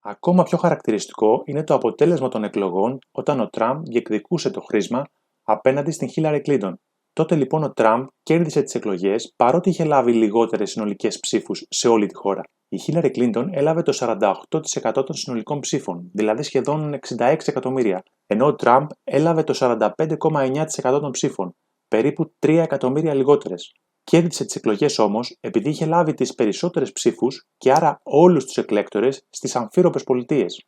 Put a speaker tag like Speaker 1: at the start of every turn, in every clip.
Speaker 1: Ακόμα πιο χαρακτηριστικό είναι το αποτέλεσμα των εκλογών όταν ο Τραμπ διεκδικούσε το χρήσμα απέναντι στην Χίλαρη Κλίντον. Τότε λοιπόν ο Τραμπ κέρδισε τις εκλογές παρότι είχε λάβει λιγότερες συνολικές ψήφους σε όλη τη χώρα. Η Χίλαρη Κλίντον έλαβε το 48% των συνολικών ψήφων, δηλαδή σχεδόν 66 εκατομμύρια, ενώ ο Τραμπ έλαβε το 45,9% των ψήφων, περίπου 3 εκατομμύρια λιγότερες. Κέρδισε τις εκλογές όμως επειδή είχε λάβει τις περισσότερες ψήφους και άρα όλους τους εκλέκτορες στις αμφίροπες πολιτείες.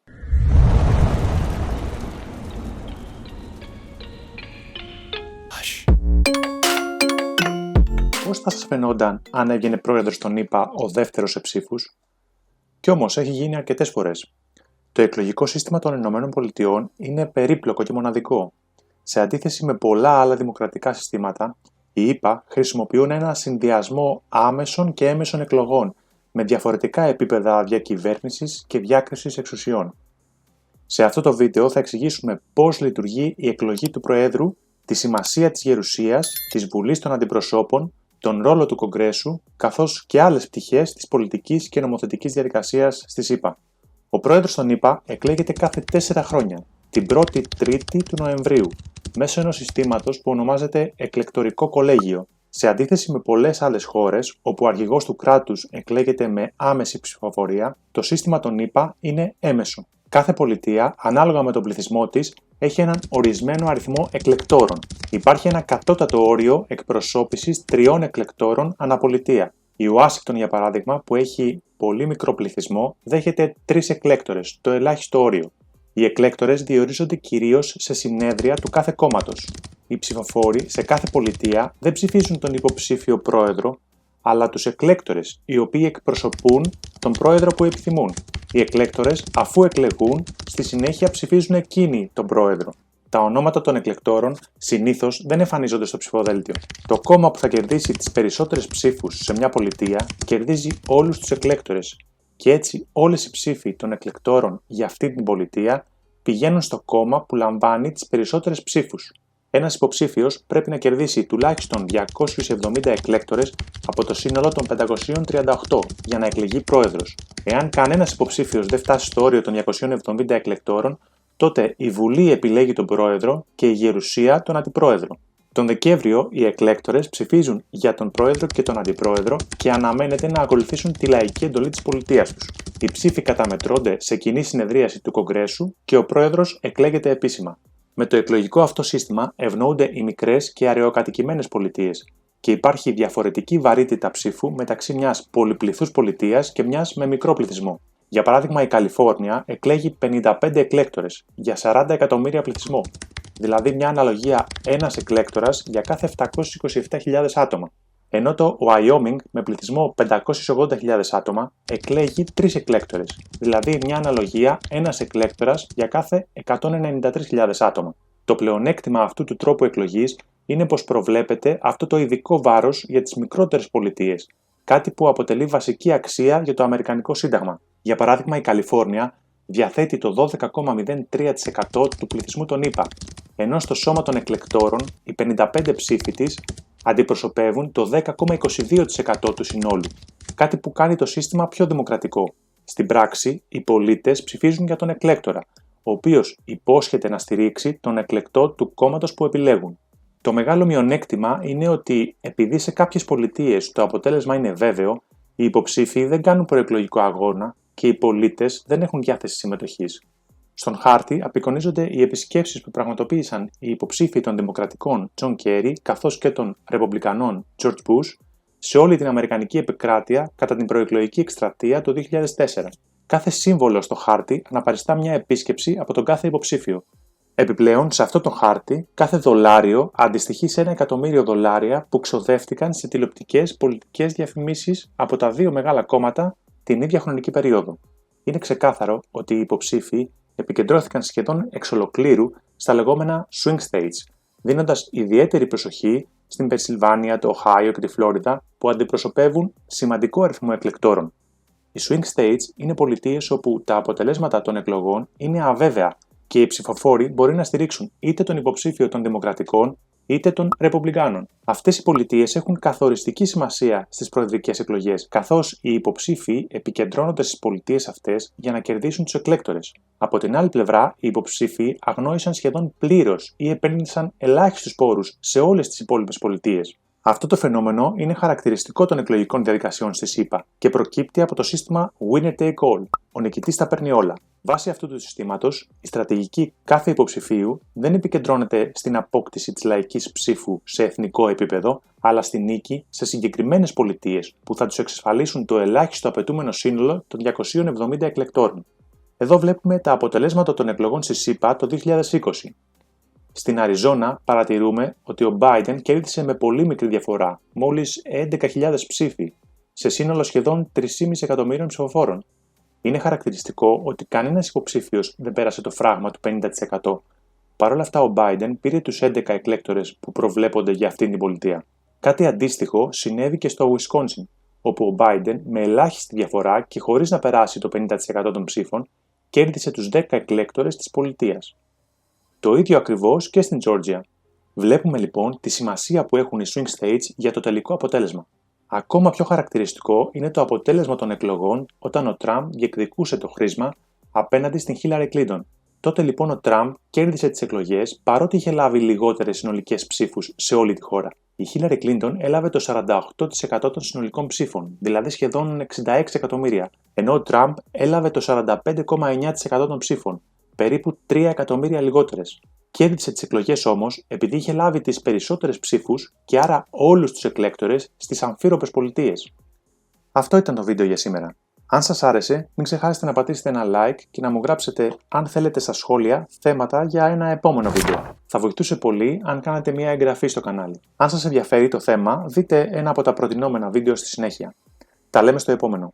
Speaker 1: Πώς θα σας φαινόταν αν έβγαινε πρόεδρος των ΗΠΑ ο δεύτερος σε ψήφους? Κι όμως έχει γίνει αρκετές φορές. Το εκλογικό σύστημα των ΗΠΑ είναι περίπλοκο και μοναδικό. Σε αντίθεση με πολλά άλλα δημοκρατικά συστήματα, οι ΗΠΑ χρησιμοποιούν ένα συνδυασμό άμεσων και έμεσων εκλογών με διαφορετικά επίπεδα διακυβέρνησης και διάκρισης εξουσιών. Σε αυτό το βίντεο θα εξηγήσουμε πώς λειτουργεί η εκλογή του Προέδρου, τη σημασία της Γερουσίας, της Βουλής των Αντιπροσώπων, τον ρόλο του Κογκρέσου, καθώς και άλλες πτυχές της πολιτικής και νομοθετικής διαδικασίας στις ΗΠΑ. Ο Πρόεδρος των ΗΠΑ εκλέγεται κάθε 4 χρόνια, την 1η Τρίτη του Νοεμβρίου, μέσω ενός συστήματος που ονομάζεται εκλεκτορικό κολέγιο, σε αντίθεση με πολλές άλλες χώρες όπου ο αρχηγός του κράτους εκλέγεται με άμεση ψηφοφορία, το σύστημα των ΗΠΑ είναι έμεσο. Κάθε πολιτεία, ανάλογα με τον πληθυσμό της, έχει έναν ορισμένο αριθμό εκλεκτόρων. Υπάρχει ένα κατώτατο όριο εκπροσώπησης 3 εκλεκτόρων αναπολιτεία. Η Ουάσιγκτον, για παράδειγμα, που έχει πολύ μικρό πληθυσμό, δέχεται 3 εκλέκτορες, το ελάχιστο όριο. Οι εκλέκτορες διορίζονται κυρίως σε συνέδρια του κάθε κόμματος. Οι ψηφοφόροι σε κάθε πολιτεία δεν ψηφίζουν τον υποψήφιο πρόεδρο, αλλά τους εκλέκτορες, οι οποίοι εκπροσωπούν τον πρόεδρο που επιθυμούν. Οι εκλέκτορες, αφού εκλεγούν, στη συνέχεια ψηφίζουν εκείνοι τον πρόεδρο. Τα ονόματα των εκλεκτόρων συνήθως δεν εμφανίζονται στο ψηφοδέλτιο. Το κόμμα που θα κερδίσει τις περισσότερες ψήφους σε μια πολιτεία κερδίζει όλους τους εκλέκτορες. Και έτσι όλες οι ψήφοι των εκλεκτόρων για αυτή την πολιτεία πηγαίνουν στο κόμμα που λαμβάνει τις περισσότερες ψήφους. Ένας υποψήφιος πρέπει να κερδίσει τουλάχιστον 270 εκλέκτορες από το σύνολο των 538 για να εκλεγεί πρόεδρος. Εάν κανένας υποψήφιος δεν φτάσει στο όριο των 270 εκλεκτόρων, τότε η Βουλή επιλέγει τον πρόεδρο και η Γερουσία τον αντιπρόεδρο. Τον Δεκέμβριο οι εκλέκτορες ψηφίζουν για τον πρόεδρο και τον αντιπρόεδρο και αναμένεται να ακολουθήσουν τη λαϊκή εντολή της πολιτείας τους. Οι ψήφοι καταμετρώνται σε κοινή συνεδρίαση του Κογκρέσου και ο πρόεδρος εκλέγεται επίσημα. Με το εκλογικό αυτό σύστημα ευνοούνται οι μικρές και αραιοκατοικημένες πολιτείες και υπάρχει διαφορετική βαρύτητα ψήφου μεταξύ μιας πολυπληθούς πολιτείας και μιας με μικρό πληθυσμό. Για παράδειγμα, η Καλιφόρνια εκλέγει 55 εκλέκτορες για 40 εκατομμύρια πληθυσμό, δηλαδή μια αναλογία ένας εκλέκτορας για κάθε 727.000 άτομα. Ενώ το Wyoming με πληθυσμό 580.000 άτομα εκλέγει 3 εκλέκτορες, δηλαδή μια αναλογία ένας εκλέκτορας για κάθε 193.000 άτομα. Το πλεονέκτημα αυτού του τρόπου εκλογής είναι πως προβλέπεται αυτό το ειδικό βάρος για τις μικρότερες πολιτείες, κάτι που αποτελεί βασική αξία για το Αμερικανικό Σύνταγμα. Για παράδειγμα, η Καλιφόρνια διαθέτει το 12,03% του πληθυσμού των ΗΠΑ, ενώ στο σώμα των εκλεκτόρων οι 55 ψήφοι της αντιπροσωπεύουν το 10,22% του συνόλου, κάτι που κάνει το σύστημα πιο δημοκρατικό. Στην πράξη, οι πολίτες ψηφίζουν για τον εκλέκτορα, ο οποίος υπόσχεται να στηρίξει τον εκλεκτό του κόμματος που επιλέγουν. Το μεγάλο μειονέκτημα είναι ότι επειδή σε κάποιες πολιτείες το αποτέλεσμα είναι βέβαιο, οι υποψήφοι δεν κάνουν προεκλογικό αγώνα και οι πολίτες δεν έχουν διάθεση συμμετοχής. Στον χάρτη απεικονίζονται οι επισκέψεις που πραγματοποίησαν οι υποψήφοι των Δημοκρατικών Τζον Κέρι καθώς και των Ρεπουμπλικανών Τζορτζ Μπους σε όλη την Αμερικανική επικράτεια κατά την προεκλογική εκστρατεία το 2004. Κάθε σύμβολο στο χάρτη αναπαριστά μια επίσκεψη από τον κάθε υποψήφιο. Επιπλέον, σε αυτό το χάρτη, κάθε δολάριο αντιστοιχεί σε $1.000.000 που ξοδεύτηκαν σε τηλεοπτικές πολιτικές διαφημίσεις από τα 2 μεγάλα κόμματα την ίδια χρονική περίοδο. Είναι ξεκάθαρο ότι οι υποψήφοι επικεντρώθηκαν σχεδόν εξ ολοκλήρου στα λεγόμενα swing states, δίνοντας ιδιαίτερη προσοχή στην Πενσιλβάνια, το Οχάιο και τη Φλόριδα που αντιπροσωπεύουν σημαντικό αριθμό εκλεκτόρων. Οι swing states είναι πολιτείες όπου τα αποτελέσματα των εκλογών είναι αβέβαια και οι ψηφοφόροι μπορεί να στηρίξουν είτε τον υποψήφιο των Δημοκρατικών είτε των Ρεπουμπλικάνων. Αυτές οι πολιτείες έχουν καθοριστική σημασία στις προεδρικές εκλογές, καθώς οι υποψήφοι επικεντρώνονται στις πολιτείες αυτές για να κερδίσουν τους εκλέκτορες. Από την άλλη πλευρά, οι υποψήφοι αγνόησαν σχεδόν πλήρως ή επένδυσαν ελάχιστους πόρους σε όλες τις υπόλοιπες πολιτείες. Αυτό το φαινόμενο είναι χαρακτηριστικό των εκλογικών διαδικασιών στη ΣΥΠΑ και προκύπτει από το σύστημα Winner Take All. Ο νικητής τα παίρνει όλα. Βάσει αυτού του συστήματος, η στρατηγική κάθε υποψηφίου δεν επικεντρώνεται στην απόκτηση της λαϊκής ψήφου σε εθνικό επίπεδο, αλλά στη νίκη σε συγκεκριμένες πολιτείες που θα τους εξασφαλίσουν το ελάχιστο απαιτούμενο σύνολο των 270 εκλεκτόρων. Εδώ βλέπουμε τα αποτελέσματα των εκλογών στη ΣΥΠΑ το 2020. Στην Αριζόνα παρατηρούμε ότι ο Biden κέρδισε με πολύ μικρή διαφορά, μόλις 11.000 ψήφοι, σε σύνολο σχεδόν 3,5 εκατομμύριων ψηφοφόρων. Είναι χαρακτηριστικό ότι κανένας υποψήφιος δεν πέρασε το φράγμα του 50%. Παρ' όλα αυτά, ο Biden πήρε τους 11 εκλέκτορες που προβλέπονται για αυτήν την πολιτεία. Κάτι αντίστοιχο συνέβη και στο Wisconsin, όπου ο Biden με ελάχιστη διαφορά και χωρίς να περάσει το 50% των ψήφων, κέρδισε τους 10 εκλέκτορες της πολιτείας. Το ίδιο ακριβώς και στην Georgia. Βλέπουμε λοιπόν τη σημασία που έχουν οι swing states για το τελικό αποτέλεσμα. Ακόμα πιο χαρακτηριστικό είναι το αποτέλεσμα των εκλογών όταν ο Τραμπ διεκδικούσε το χρήσμα απέναντι στην Hillary Clinton. Τότε λοιπόν ο Τραμπ κέρδισε τις εκλογές παρότι είχε λάβει λιγότερες συνολικές ψήφους σε όλη τη χώρα. Η Hillary Clinton έλαβε το 48% των συνολικών ψήφων, δηλαδή σχεδόν 66 εκατομμύρια, ενώ ο Τραμπ έλαβε το 45,9% των ψήφων, περίπου 3 εκατομμύρια λιγότερες. Κέρδισε τις εκλογές όμως επειδή είχε λάβει τις περισσότερες ψήφους και άρα όλους τους εκλέκτορες στις αμφίροπες πολιτείες. Αυτό ήταν το βίντεο για σήμερα. Αν σας άρεσε, μην ξεχάσετε να πατήσετε ένα like και να μου γράψετε αν θέλετε στα σχόλια θέματα για ένα επόμενο βίντεο. Θα βοηθούσε πολύ αν κάνετε μια εγγραφή στο κανάλι. Αν σας ενδιαφέρει το θέμα, δείτε ένα από τα προτινόμενα βίντεο στη συνέχεια. Τα λέμε στο επόμενο.